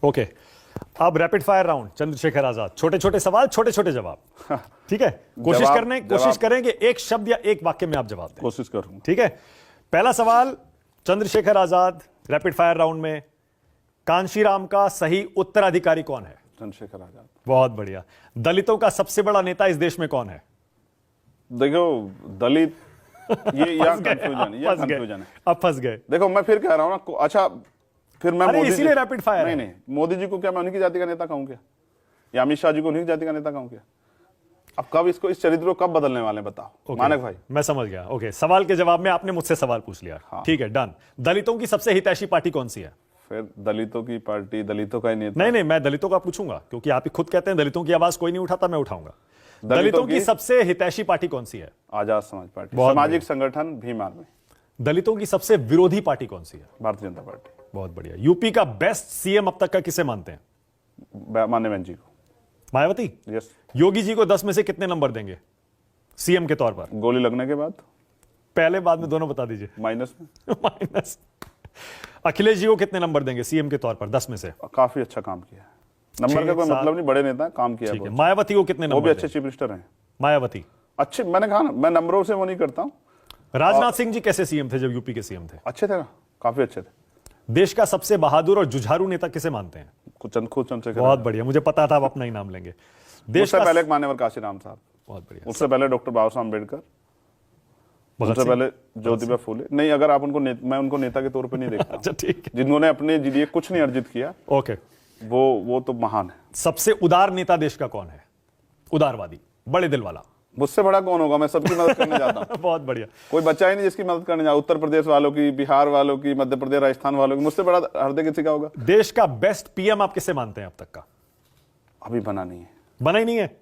Okay, अब rapid fire round, Chandrashekhar Azad, छोटे छोटे सवाल, छोटे छोटे जवाब। ठीक है, कोशिश करें कि एक शब्द या एक वाक्य में आप जवाब दें। कोशिश करूंगा। ठीक है, पहला सवाल Chandrashekhar Azad, rapid fire round में, कांशीराम का सही उत्तराधिकारी कौन है? चंद्रशेखर आजाद। बहुत बढ़िया। दलितों का सबसे बड़ा नेता इस देश में कौन है? देखो दलित, ये यहाँ कंफ्यूजन है। अब फंस गए। देखो मैं फिर कह रहा हूं ना, अच्छा फिर मैं अरे मोदी इसीलिए रैपिड फायर नहीं नहीं, मोदी जी को क्या मैं उन्हीं की जाति का नेता कहूं क्या? या अमित शाह जी को उन्हीं की जाति का नेता कहूं क्या? अब कब इसको, इस चरित्र को कब बदलने वाले बताओ। मानक भाई मैं समझ गया। ओके, सवाल के जवाब में आपने मुझसे सवाल पूछ लिया। हाँ। ठीक है, डन। दलितों की सबसे हितैषी पार्टी कौन सी है? फिर दलितों की पार्टी, दलितों का ही नेता। नहीं, मैं दलितों का पूछूंगा क्योंकि आप ही खुद कहते हैं दलितों की आवाज कोई नहीं उठाता, मैं उठाऊंगा। दलितों की सबसे हितैषी पार्टी कौन सी है? आजाद समाज पार्टी, सामाजिक संगठन भीम आर्मी। दलितों की सबसे विरोधी पार्टी कौन सी है? भारतीय जनता पार्टी। बहुत बढ़िया। यूपी का बेस्ट सीएम अब तक का किसे मानते हैं? माननीय बहन जी को। मायावती। यस। योगी जी को 10 में से कितने नंबर देंगे सीएम के तौर पर? गोली लगने के बाद, पहले बाद में दोनों बता दीजिए। माइनस में। माइनस। अखिलेश जी को कितने नंबर देंगे सीएम के तौर पर 10 में से? काफी अच्छा काम किया है। नंबर का कोई मतलब नहीं, बड़े नेता काम किया है। मायावती को कितने नंबर? वो भी अच्छे चीफ मिनिस्टर हैं मायावती। अच्छे, मैंने कहा ना, मैं नंबरों से वो नहीं करता हूं। राजनाथ सिंह जी कैसे सीएम थे जब यूपी के सीएम थे? अच्छे थे ना, काफी अच्छे थे। देश का सबसे बहादुर और जुझारू नेता किसे मानते हैं? खुद चंद्रशेखर। बहुत बढ़िया, मुझे पता था आप अपना ही नाम लेंगे। देश से पहले मान्यवर काशीराम साहब। बहुत बढ़िया। उससे पहले डॉक्टर बाबा साहब अम्बेडकर। उससे पहले ज्योतिबा फूले। नहीं, अगर आप उनको मैं उनको नेता के तौर पे नहीं देखता। अच्छा ठीक है। जिन्होंने अपने लिए कुछ नहीं अर्जित किया, ओके, वो तो महान है। सबसे उदार नेता देश का कौन है? उदारवादी, बड़े दिल वाला। मुझसे बड़ा कौन होगा? मैं सबकी मदद करने जाता हूँ। बहुत बढ़िया। कोई बच्चा ही नहीं जिसकी मदद करने जाए। उत्तर प्रदेश वालों की, बिहार वालों की, मध्य प्रदेश, राजस्थान वालों की। मुझसे बड़ा हृदय किसी का होगा? देश का बेस्ट पीएम आप किसे मानते हैं अब तक का? अभी बना नहीं है। बना ही नहीं है।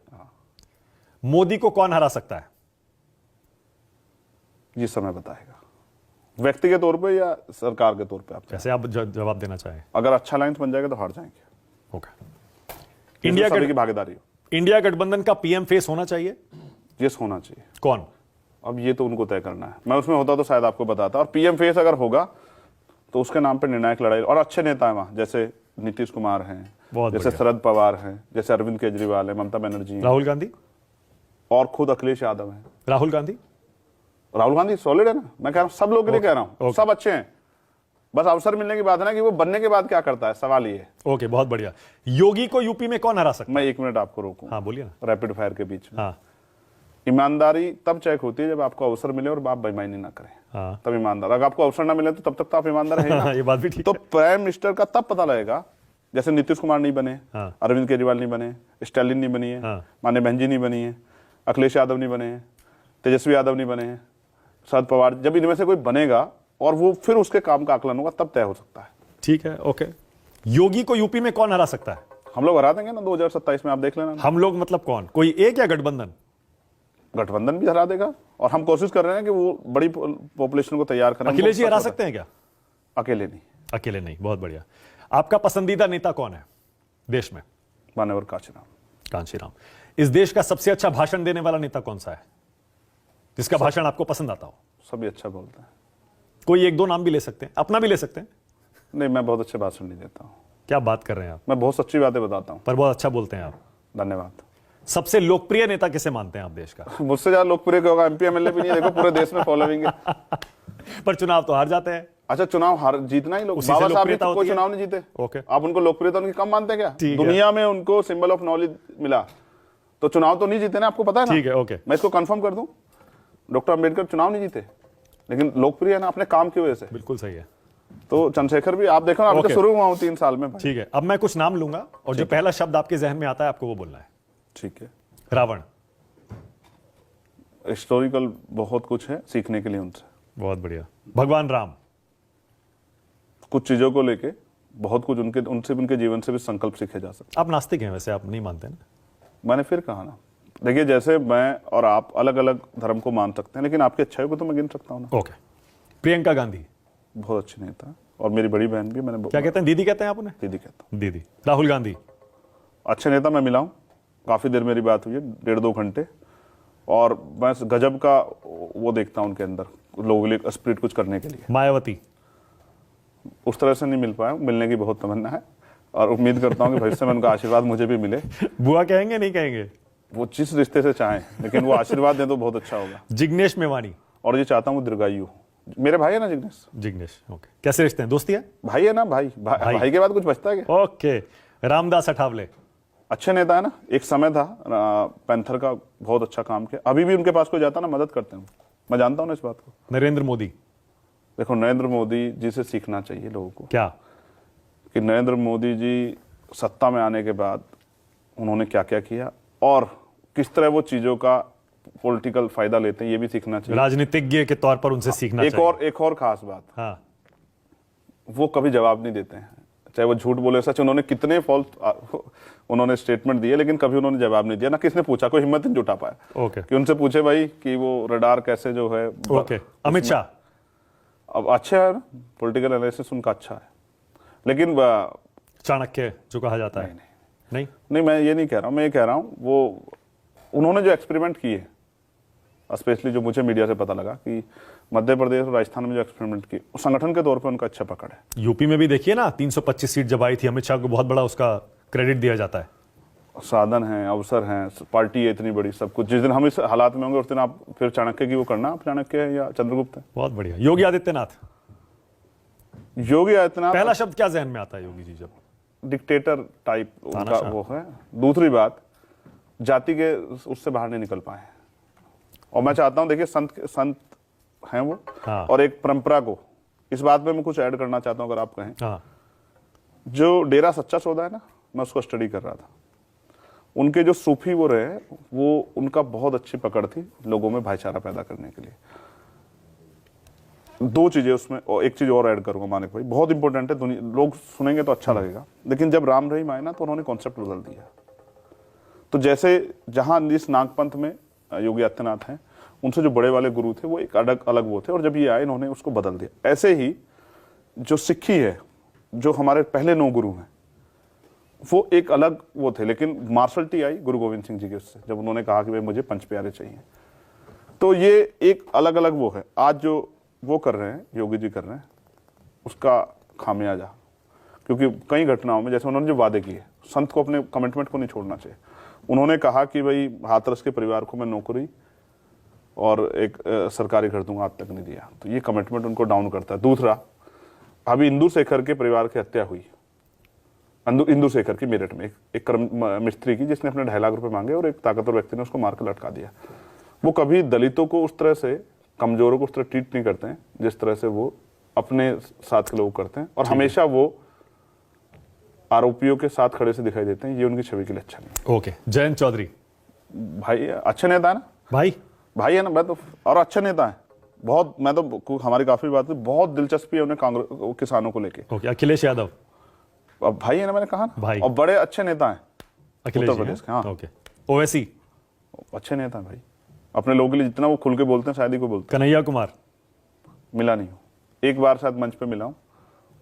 मोदी को कौन हरा सकता है? ये समय बताएगा, व्यक्ति के तौर पे या सरकार के तौर पे। आप जैसे आप जवाब देना चाहें। अगर अच्छा लाइन बन जाएगा तो हार जाएंगे। ओके। इंडिया की भागीदारी हो। इंडिया गठबंधन का पीएम फेस होना चाहिए? यस, होना चाहिए। कौन? अब ये तो उनको तय करना है। मैं उसमें होता तो शायद आपको बताता। और पीएम फेस अगर होगा तो उसके नाम पे निर्णायक लड़ाई, और अच्छे नेता है वहां, जैसे नीतीश कुमार हैं, जैसे शरद पवार हैं, जैसे अरविंद केजरीवाल है, ममता बनर्जी, राहुल गांधी, और खुद अखिलेश यादव है। राहुल गांधी सॉलिड है ना। मैं कह रहा हूँ सब लोग के लिए कह रहा हूँ, सब अच्छे हैं। बस अवसर मिलने की बात है ना कि वो बनने के बाद क्या करता है, सवाल ये है। ओके, बहुत बढ़िया। योगी को यूपी में कौन हरा सकता है? मैं 1 मिनट आपको रोकूं। हाँ बोलिए ना। रैपिड फायर के बीच में। हाँ। ईमानदारी तब चेक होती है जब आपको अवसर मिले और आप बेईमानी ना करें। हाँ। तब ईमानदार। अगर आपको अवसर ना मिले तो तब तक तो आप ईमानदार हैं ना। ये बात भी ठीक तो है। प्राइम मिनिस्टर का तब पता लगेगा, जैसे नीतीश कुमार नहीं बने, हाँ। अरविंद केजरीवाल नहीं बने, स्टालिन नहीं बनी है, हाँ। मान्य बहन जी नहीं बनी है, अखिलेश यादव नहीं बने हैं, तेजस्वी यादव नहीं बने हैं, शरद पवार। जब इनमें से कोई बनेगा और वो फिर उसके काम का आकलन होगा, तब तय हो सकता है। ठीक है, ओके। योगी को यूपी में कौन हरा सकता है? हम लोग हरा देंगे ना 2027 में, आप देख लेना। हम लोग मतलब कौन? कोई एक या गठबंधन? गठबंधन भी हरा देगा, और हम कोशिश कर रहे हैं कि वो बड़ी पॉपुलेशन को तैयार करें। अखिलेश जी हरा सकते हैं क्या? अकेले नहीं। अकेले नहीं। बहुत बढ़िया। आपका पसंदीदा नेता कौन है देश में? मान्यवर कांशीराम। इस देश का सबसे अच्छा भाषण देने वाला नेता कौन सा है, जिसका भाषण आपको पसंद आता हो? सभी अच्छा बोलते हैं। कोई एक दो नाम भी ले सकते हैं, अपना भी ले सकते हैं। नहीं, मैं बहुत अच्छे भाषण नहीं देता हूँ। क्या बात कर रहे हैं आप? मैं बहुत सच्ची बातें बताता हूँ। पर बहुत अच्छा बोलते हैं आप। धन्यवाद। सबसे लोकप्रिय नेता किसे मानते हैं आप देश का? मुझसे ज्यादा लोकप्रिय होगा एमपी एमएलए भी नहीं। देखो पूरे देश में फॉलोइंग है। पर चुनाव तो हार जाते हैं। अच्छा, चुनाव हार जीतना ही लोग। बाबा साहब भी तो कोई चुनाव नहीं जीते। ओके। आप उनको लोकप्रियता उनकी कम मानते हैं क्या? दुनिया में उनको सिंबल ऑफ नॉलेज मिला, तो चुनाव तो नहीं जीते ना, आपको पता है ना। ठीक है, ओके। मैं इसको कंफर्म कर दूं, डॉक्टर अम्बेडकर चुनाव नहीं जीते, लेकिन लोकप्रिय है ना अपने काम की वजह से। बिल्कुल सही है। तो चंद्रशेखर भी आप देखो ना, अभी शुरू हुआ हूं 3 साल में। ठीक है, अब मैं कुछ नाम लूंगा और जो पहला शब्द आपके जहन में आता है आपको वो बोलना है। ठीक है। रावण। हिस्टोरिकल बहुत कुछ है सीखने के लिए उनसे। बहुत बढ़िया। भगवान राम। कुछ चीजों को लेके बहुत कुछ उनके जीवन से भी संकल्प सीखे जा सकते। आप नास्तिक हैं वैसे, आप नहीं मानते ना? मैंने फिर कहा ना, देखिए जैसे मैं और आप अलग अलग धर्म को मान सकते हैं, लेकिन आपकी अच्छाई को तो मैं गिन सकता हूँ ना। ओके। प्रियंका गांधी। बहुत अच्छी नेता और मेरी बड़ी बहन भी। मैंने क्या कहते हैं, दीदी कहते हैं आप उन्हें? दीदी कहता हूँ। दीदी। राहुल गांधी। अच्छे नेता, मैं मिला हूँ, काफी देर मेरी बात हुई है, 1.5-2 घंटे, और मैं गजब का वो देखता हूँ उनके अंदर, लोगों के लिए स्पिरिट कुछ करने के लिए। मायावती। उस तरह से नहीं मिल पाया, मिलने की बहुत तमन्ना है। और उम्मीद करता हूँ कि भविष्य में उनका आशीर्वाद मुझे भी मिले। बुआ कहेंगे नहीं कहेंगे? वो जिस रिश्ते से चाहें, लेकिन वो आशीर्वाद दें तो बहुत अच्छा होगा। जिग्नेश मेवानी। और ये चाहता हूँ वो दीर्घायु हो। मेरे भाई है ना जिग्नेश। जिग्नेश, ओके। कैसे रिश्ते हैं, दोस्ती है? भाई है ना, भाई के बाद कुछ बचता है क्या? ओके। रामदास अठावले। अच्छे नेता है ना। एक समय था पैंथर का बहुत अच्छा काम किया, अभी भी उनके पास कोई जाता ना मदद करते हैं, मैं जानता हूँ ना इस बात को। नरेंद्र मोदी। देखो नरेंद्र मोदी जी से सीखना चाहिए लोगों को, क्या कि नरेंद्र मोदी जी सत्ता में आने के बाद उन्होंने क्या क्या किया और किस तरह वो चीजों का पॉलिटिकल फायदा लेते हैं, ये भी सीखना चाहिए। राजनीतिज्ञ के तौर पर उनसे सीखना चाहिए। एक और खास बात, हाँ, वो कभी जवाब नहीं देते हैं, चाहे वो झूठ बोले सच। उन्होंने कितने फॉल्स उन्होंने स्टेटमेंट दिए, लेकिन कभी उन्होंने जवाब नहीं दिया, ना किसने पूछा, कोई हिम्मत नहीं जुटा पाया ओके। कि उनसे पूछे भाई कि वो रडार कैसे जो है। ओके। अमित शाह। अब अच्छा है ना, पॉलिटिकल एनालिसिस उनका अच्छा है, लेकिन चाणक्य जो कहा जाता है। नहीं, नहीं मैं ये नहीं कह रहा हूँ, मैं ये कह रहा हूँ वो उन्होंने जो एक्सपेरिमेंट किए, स्पेशली जो मुझे मीडिया से पता लगा कि मध्य प्रदेश और राजस्थान में जो एक्सपेरिमेंट किए, उस संगठन के तौर पर उनका अच्छा पकड़ है। यूपी में भी देखिए ना, 325 सीट जब आई थी, अमित शाह को बहुत बड़ा उसका क्रेडिट दिया जाता है। साधन है, अवसर है, पार्टी है इतनी बड़ी, सब कुछ। जिस दिन हम इस हालात में होंगे उस दिन आप फिर चाणक्य की वो करना, आप चाणक्य है या चंद्रगुप्त है। बहुत बढ़िया। योगी आदित्यनाथ। योगी आदित्यनाथ, पहला शब्द क्या जहन में आता है योगी जी जब? डिक्टेटर टाइप उनका वो है। दूसरी बात, जाति के उससे बाहर नहीं निकल पाए, और मैं चाहता हूं, देखिए संत हैं वो। हाँ। और एक परंपरा को, इस बात में मैं कुछ ऐड करना चाहता हूं अगर आप कहें। हाँ। जो डेरा सच्चा सौदा है ना, मैं उसको स्टडी कर रहा था। उनके जो सूफी वो रहे, वो उनका बहुत अच्छी पकड़ थी लोगों में भाईचारा पैदा करने के लिए। दो चीजें उसमें, और एक चीज और ऐड करूंगा मानिक भाई, बहुत इंपॉर्टेंट है, लोग सुनेंगे तो अच्छा लगेगा, लेकिन जब राम रहीम आए ना तो उन्होंने कॉन्सेप्ट बदल दिया। तो जैसे जहां इस नागपंथ में योगी आदित्यनाथ हैं, उनसे जो बड़े वाले गुरु थे वो एक अलग वो थे, और जब ये आए इन्होंने उसको बदल दिया। ऐसे ही जो सिक्खी है, जो हमारे पहले 9 गुरु हैं, वो एक अलग वो थे, लेकिन मार्शल आई गुरु गोविंद सिंह जी के उससे, जब उन्होंने कहा कि भाई मुझे पंच प्यारे चाहिए। तो ये एक अलग अलग वो है। आज जो वो कर रहे हैं, योगी जी कर रहे हैं, उसका खामियाजा, क्योंकि कई घटनाओं में जैसे उन्होंने जो वादे किए, संत को अपने कमिटमेंट को नहीं छोड़ना चाहिए। उन्होंने कहा कि भाई हाथरस के परिवार को मैं नौकरी और एक सरकारी घर दूंगा, आज तक नहीं दिया, तो ये कमिटमेंट उनको डाउन करता है। दूसरा, अभी इंदु शेखर के परिवार की हत्या हुई, इंदु शेखर की मेरठ में एक मिस्त्री की, जिसने अपने 2.5 लाख रुपए मांगे और एक ताकतवर व्यक्ति ने उसको मारकर लटका दिया। वो कभी दलितों को उस तरह से, कमजोरों को उस तरह ट्रीट नहीं करते हैं जिस तरह से वो अपने साथ के लोग करते हैं, और हमेशा वो आरोपियों के साथ खड़े से दिखाई देते हैं। ये उनकी छवि के लिए अच्छा नहीं। ओके। जयंत चौधरी। भाई अच्छे नेता है ना, भाई है ना, मैं तो, और अच्छे नेता है बहुत। मैं तो, हमारी काफी बात हुई, बहुत दिलचस्पी है उन्हें कांग्रेस किसानों को लेके। ओके। अखिलेश यादव। अब भाई है ना, मैंने कहा ना भाई, और बड़े अच्छे नेता हैं अखिलेश उत्तर प्रदेश के। हाँ, ओके। ओवैसी। अच्छे नेता भाई, अपने लोगों के लिए जितना वो खुल के बोलते हैं शायद ही कोई बोलते हैं। कन्हैया कुमार। मिला नहीं हूँ, एक बार शायद मंच पे मिला हूँ,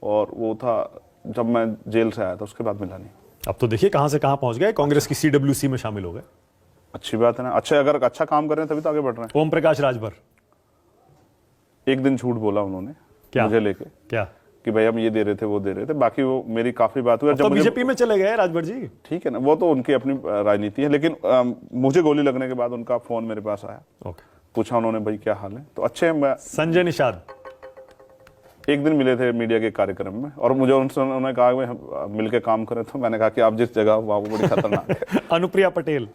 और वो था जब मैं जेल से आया था, उसके बाद मिला नहीं। अब तो देखिए कहां से कहां पहुंच गए, कांग्रेस की CWC में शामिल हो गए। अच्छी बात है ना, अच्छे अगर अच्छा काम कर रहे हैं तभी तो आगे बढ़ रहे हैं। ओम प्रकाश राजभर। एक दिन झूठ बोला उन्होंने क्या? मुझे लेके, क्या? कि भाई हम ये दे रहे थे, वो दे रहे थे, बाकी वो मेरी काफी बात हुई। तो बीजेपी में चले गए राजभर जी। ठीक है ना, वो तो उनकी अपनी राजनीति है, लेकिन मुझे गोली लगने के बाद उनका फोन मेरे पास आया। ओके। पूछा उन्होंने, भाई क्या हाल है, तो अच्छे हैं। संजय निषाद। एक दिन मिले थे मीडिया के कार्यक्रम में, और मुझे उन्होंने कहा कि हम मिलकर काम करें, तो मैंने कहा कि आप जिस जगह वहाँ वो बड़ी खतरनाक है। अनुप्रिया पटेल।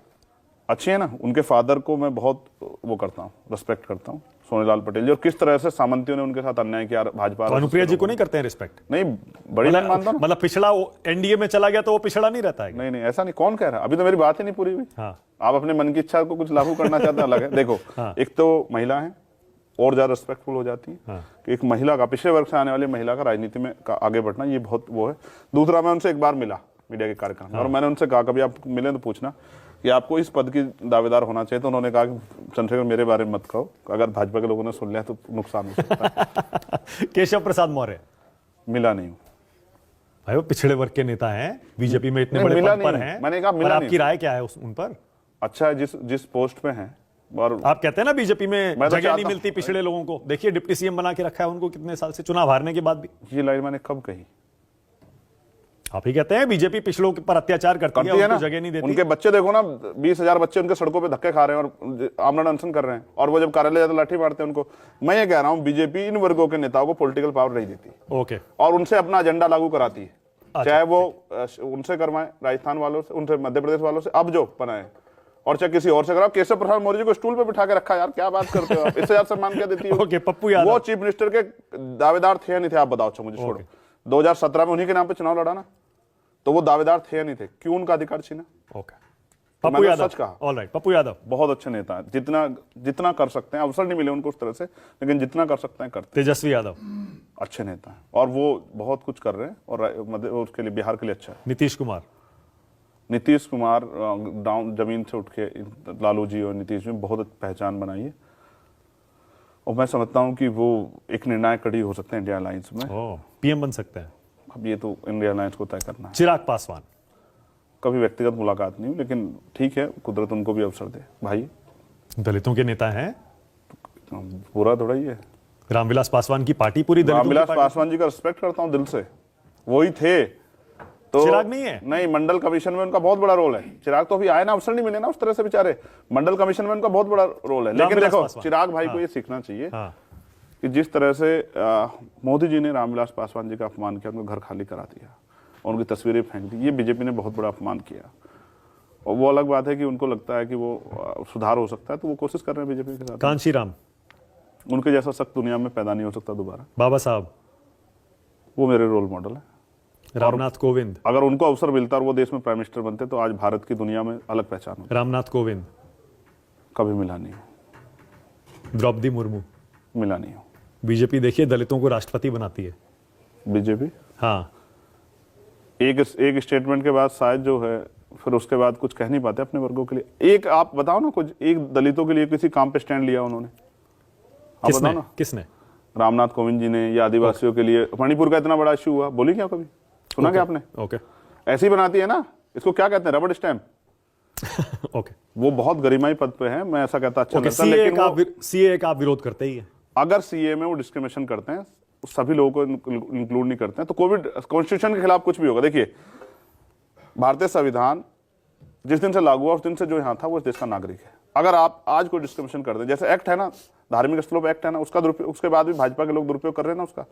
अच्छी है ना, उनके फादर को मैं बहुत वो करता हूँ, रिस्पेक्ट करता हूँ, सोनेलाल पटेल जी, और किस तरह से सामंतियों ने उनके साथ अन्याय किया भाजपा। तो अनुप्रिया जी को नहीं करते हैं रिस्पेक्ट? नहीं, बड़ी नहीं मानता, मतलब पिछड़ा एनडीए में चला गया तो वो पिछड़ा नहीं रहता है? नहीं नहीं, ऐसा नहीं, कौन कह रहा है, अभी तो मेरी बात ही नहीं पूरी हुई। हाँ। आप अपने मन की इच्छा को कुछ लागू करना चाहते हैं, अलग है। देखो, हाँ। एक तो महिला है और ज्यादा रिस्पेक्टफुल हो जाती है। हाँ। कि एक महिला का, पिछले वर्ग से आने वाली महिला का राजनीति में आगे बढ़ना, ये बहुत वो है। दूसरा, मैं उनसे एक बार मिला मीडिया के कार्यक्रम में, और मैंने उनसे कहा कभी आप मिले तो पूछना कि आपको इस पद की दावेदार होना चाहिए। तो उन्होंने कहा कि चंद्रशेखर मेरे बारे में मत कहो, अगर भाजपा के लोगों ने सुन लिया तो नुकसान हो सकता है। केशव प्रसाद मौर्य। मिला नहीं हूँ भाई, वो पिछड़े वर्ग के नेता हैं, बीजेपी में इतने बड़े पद पर हैं। मैंने कहा मिला नहीं। आपकी राय क्या है उन पर? अच्छा है, जिस पोस्ट पे हैं, और आप कहते हैं ना बीजेपी में तो जगह नहीं मिलती पिछड़े लोगों को। देखिए डिप्टी सीएम बना के रखा है उनको कितने साल से, चुनाव हारने के बाद भी। ये लाइन मैंने कब कही? आप ही कहते हैं बीजेपी पिछड़ों पर अत्याचार करती है, उनको जगह नहीं देती। उनके बच्चे देखो ना, 20,000 बच्चे उनके सड़कों पे धक्के खा रहे हैं और आमरण अनशन कर रहे हैं, और वो जब कार्यालय जाते लाठी मारते हैं उनको। मैं ये कह रहा हूं बीजेपी इन वर्गों के नेताओं को पॉलिटिकल पावर नहीं देती, ओके, और उनसे अपना एजेंडा लागू कराती है। चाहे वो उनसे करवाएं, राजस्थान वालों से, उनसे मध्य प्रदेश वालों से, अब जो बनाए, और चाहे किसी और से कराओ। केशव प्रसाद मौर्य को स्टूल पे बिठा के रखा, यार क्या बात करते हो आप, इससे ज्यादा सम्मान क्या देती है? ओके, पप्पू यादव, वो चीफ मिनिस्टर के दावेदार थे या नहीं थे, आप बताओ। अच्छा मुझे छोड़ो, 2017 में उन्हीं के नाम पे चुनाव लड़ा ना, तो वो दावेदार थे या नहीं थे? क्यों उनका अधिकार छीना? ओके, पप्पू यादव, सच कहा। ऑलराइट, पप्पू यादव बहुत अच्छे नेता हैं, जितना कर सकते हैं, अवसर नहीं मिले उनको उस तरह से, लेकिन जितना कर सकते हैं करते। तेजस्वी यादव अच्छे नेता हैं और वो बहुत कुछ कर रहे हैं, और उसके लिए, बिहार के लिए अच्छा है। नीतीश कुमार डाउन जमीन से उठ के लालू जी और नीतीश जी बहुत पहचान बनाई है, और मैं समझता हूं कि वो एक निर्णायक कड़ी हो सकते हैं इंडिया अलायंस में। पीएम बन सकते हैं। अब ये तो इंडिया अलायंस को तय करना है। चिराग पासवान, कभी व्यक्तिगत मुलाकात नहीं हुई, लेकिन ठीक है, कुदरत उनको भी अवसर दे। भाई दलितों के नेता हैं, पूरा थोड़ा ही है। रामविलास पासवान की पार्टी पूरी दलितों की रामविलास पार्टी। पासवान जी का रिस्पेक्ट करता हूं दिल से, वही थे। तो चिराग नहीं है? नहीं, मंडल कमीशन में उनका बहुत बड़ा रोल है। चिराग तो अभी आए ना, अवसर नहीं मिले ना उस तरह से बेचारे। मंडल कमीशन में उनका बहुत बड़ा रोल है, लेकिन देखो चिराग भाई को ये सीखना चाहिए कि जिस तरह से मोदी जी ने रामविलास पासवान जी का अपमान किया, उनको घर खाली करा दिया, उनकी तस्वीरें फेंक दी, ये बीजेपी ने बहुत बड़ा अपमान किया। और वो अलग बात है कि उनको लगता है कि वो सुधार हो सकता है, तो वो कोशिश कर रहे हैं बीजेपी के साथ। कांशीराम, उनके जैसा सख्त दुनिया में पैदा नहीं हो सकता दोबारा। बाबा साहब, वो मेरे रोल मॉडल है। रामनाथ कोविंद, अगर उनको अवसर मिलता और वो देश में प्राइम मिनिस्टर बनते तो आज भारत की दुनिया में अलग पहचान होती। रामनाथ कोविंद, कभी मिला नहीं, द्रौपदी मुर्मू, मिला नहीं हो। बीजेपी देखिए दलितों को राष्ट्रपति बनाती है। बीजेपी हाँ, एक स्टेटमेंट के बाद शायद जो है, फिर उसके बाद कुछ कह नहीं पाते अपने वर्गों के लिए। एक आप बताओ ना, कुछ एक दलितों के लिए किसी काम पे स्टैंड लिया उन्होंने? आप बताओ ना। किसने? रामनाथ कोविंद जी ने, या आदिवासियों के लिए मणिपुर का इतना बड़ा इश्यू हुआ, बोली क्या कभी? सुना क्या आपने? ओके, ऐसी ही बनाती है ना, इसको क्या कहते हैं, रबड़ स्टैम्प। ओके, वो बहुत गरिमाई पद पे है, मैं ऐसा कहता अच्छा लगता है, लेकिन सीए का आप विरोध करते ही है। अगर सीए में वो डिस्क्रिमिनेशन करते हैं, सभी लोगों को इंक्लूड नहीं करते हैं, तो कोविड कॉन्स्टिट्यूशन के खिलाफ कुछ भी होगा। देखिए, भारतीय संविधान जिस दिन से लागू हुआ उस दिन से जो यहाँ था वो इस देश का नागरिक है। अगर आप आज कोई डिस्क्रिमिनेशन कर दें, जैसे एक्ट है ना, धार्मिक स्थलों पर एक्ट है ना, उसका दुरुपयोग, उसके बाद भी भाजपा के लोग दुरुपयोग कर रहे हैं ना उसका,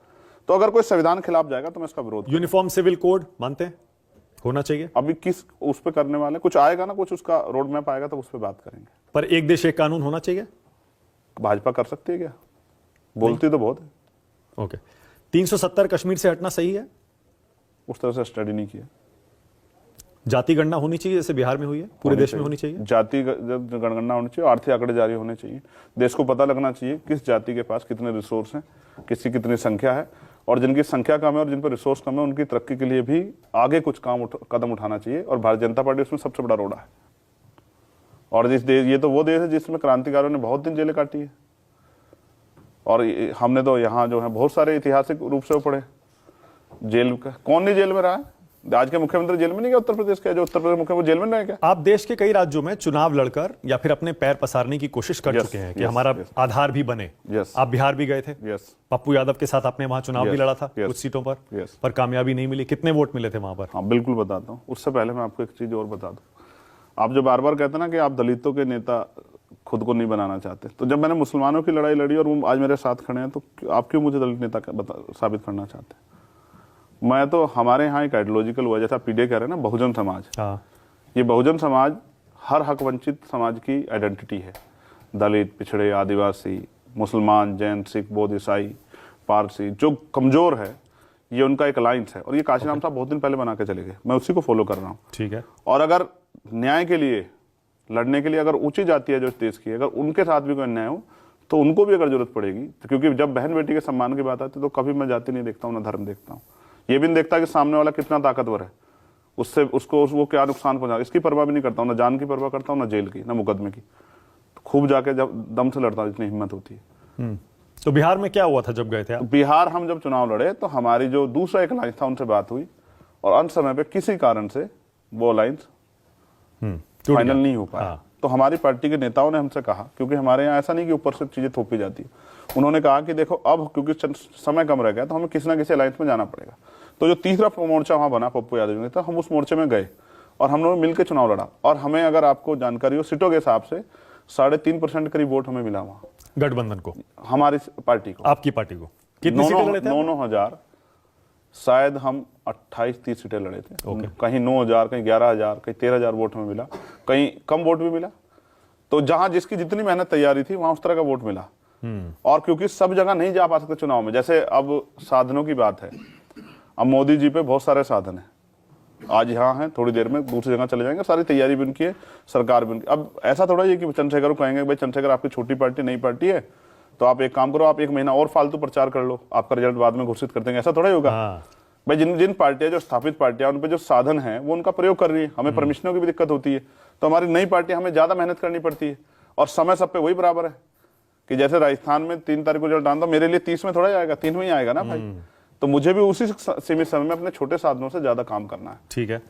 तो अगर कोई संविधान खिलाफ जाएगा तो मैं इसका विरोध। यूनिफॉर्म सिविल कोड मानते हैं होना चाहिए? अभी किस उस पर करने वाले, कुछ आएगा ना, कुछ उसका रोड मैप आएगा तो उस पर बात करेंगे। पर एक देश एक कानून होना चाहिए, भाजपा कर सकती है क्या? बोलती तो बहुत है। ओके, 370 कश्मीर से हटना सही है? उस तरह से स्टडी नहीं किया। जाति गणना होनी चाहिए जैसे बिहार में हुई है, पूरे देश में होनी चाहिए। जाति जनगणना होनी चाहिए, आर्थिक आंकड़े जारी होने चाहिए, देश को पता लगना चाहिए किस जाति के पास कितने रिसोर्स हैं, किसकी कितनी संख्या है, और जिनकी संख्या कम है और जिन पर रिसोर्स कम है उनकी तरक्की के लिए भी आगे कुछ कदम उठाना चाहिए। और भारतीय जनता पार्टी उसमें सबसे बड़ा रोड़ा है। और ये तो वो देश है जिसमें क्रांतिकारियों ने बहुत दिन जेलें काटी है, और हमने तो यहाँ जो है बहुत सारे ऐतिहासिक रूप से वो पढ़े। जेल का कौन नहीं जेल में रहा है? आज के मुख्यमंत्री जेल में नहीं गया, उत्तर प्रदेश के जो उत्तर प्रदेश मुख्यमंत्री जेल में रहे क्या? आप देश के कई राज्यों में चुनाव लड़कर या फिर अपने पैर पसारने की कोशिश कर चुके हैं कि हमारा आधार भी बने। आप बिहार भी गए थे, पप्पू यादव के साथ आपने वहां चुनाव भी लड़ा था कुछ सीटों पर कामयाबी नहीं मिली। कितने वोट मिले थे वहां पर? हाँ बिल्कुल बताता हूँ। उससे पहले मैं आपको एक चीज और बता दूं। आप जो बार बार कहते ना कि आप दलितों के नेता खुद को नहीं बनाना चाहते, तो जब मैंने मुसलमानों की लड़ाई लड़ी और वो आज मेरे साथ खड़े हैं, तो आप क्यों मुझे दलित नेता साबित करना चाहते हैं? मैं तो, हमारे यहाँ एक आइडियोलॉजिकल हुआ, जैसा पीडे कह रहे हैं ना, बहुजन समाज। ये बहुजन समाज हर हक वंचित समाज की आइडेंटिटी है। दलित, पिछड़े, आदिवासी, मुसलमान, जैन, सिख, बौद्ध, ईसाई, पारसी, जो कमजोर है, ये उनका एक अलायंस है। और ये काशीराम साहब बहुत दिन पहले बना के चले गए, मैं उसी को फॉलो कर रहा हूँ। ठीक है। और अगर न्याय के लिए लड़ने के लिए अगर ऊंची जाति है जो इस देश की, अगर उनके साथ भी कोई अन्याय हो तो उनको भी अगर जरूरत पड़ेगी, तो क्योंकि जब बहन बेटी के सम्मान की बात आती है तो कभी मैं जाति नहीं देखता हूँ, ना धर्म देखता हूँ। ये भी नहीं देखता कि सामने वाला कितना ताकतवर है, उससे उसको वो क्या नुकसान पहुंचा, इसकी परवाह भी नहीं करता हूँ। ना जान की परवाह करता हूँ, ना जेल की, ना मुकदमे की। तो खूब जाके जब दम से लड़ता हूँ, जितनी हिम्मत होती है। तो बिहार में क्या हुआ था जब गए थे आप? बिहार हम जब चुनाव लड़े तो हमारी जो दूसरा एक अलायंस था उनसे बात हुई, और अंत समय पे किसी कारण से वो अलायंस फाइनल नहीं हो पाया। तो हमारी पार्टी के नेताओं ने हमसे कहा, क्योंकि हमारे यहाँ ऐसा नहीं कि ऊपर से चीजें थोपी जाती है, उन्होंने कहा कि देखो अब क्योंकि समय कम रह गया तो हमें किसी ना किसी अलायंस में जाना पड़ेगा। तो जो तीसरा मोर्चा वहां बना पप्पू यादव ने, तो हम उस मोर्चे में गए और हम लोगों ने मिलकर चुनाव लड़ा और हमें, अगर आपको जानकारी हो, सीटों के हिसाब से 3.5% करीब वोट हमें मिला वहां, गठबंधन को, हमारी पार्टी को, आपकी पार्टी को। कितनी सीटें लड़े थे? 9,000, शायद हम 28-30 सीटें लड़े थे। कहीं 9,000, कहीं 11,000, कहीं 13,000 वोट हमें मिला, कहीं कम वोट भी मिला। तो जहां जिसकी जितनी मेहनत तैयारी थी वहां उस तरह का वोट मिला। और क्योंकि सब जगह नहीं जा पा सकते चुनाव में, जैसे अब साधनों की बात है, अब मोदी जी पे बहुत सारे साधन है, आज यहाँ हैं, थोड़ी देर में दूसरी जगह चले जाएंगे, सारी तैयारी भी उनकी है, सरकार भी उनकी। अब ऐसा थोड़ा ही है कि चंद्रशेखर को कहेंगे भाई चंद्रशेखर आपकी छोटी पार्टी, नई पार्टी है, तो आप एक काम करो, आप 1 महीना और फालतू प्रचार कर लो, आपका रिजल्ट बाद में घोषित कर देंगे, ऐसा थोड़ा ही होगा। भाई जिन पार्टियां, जो स्थापित पार्टियां, उन पे जो साधन है वो उनका प्रयोग कर रही है, हमें परमिशनों की भी दिक्कत होती है, तो हमारी नई पार्टियां, हमें ज्यादा मेहनत करनी पड़ती है और समय सब पे वही बराबर है कि जैसे राजस्थान में 3 तारीख को रिजल्ट आना, मेरे लिए 30 में थोड़ा ही आएगा, 3 में ही आएगा ना भाई। तो मुझे भी उसी सीमित समय में अपने छोटे साधनों से ज्यादा काम करना है। ठीक है।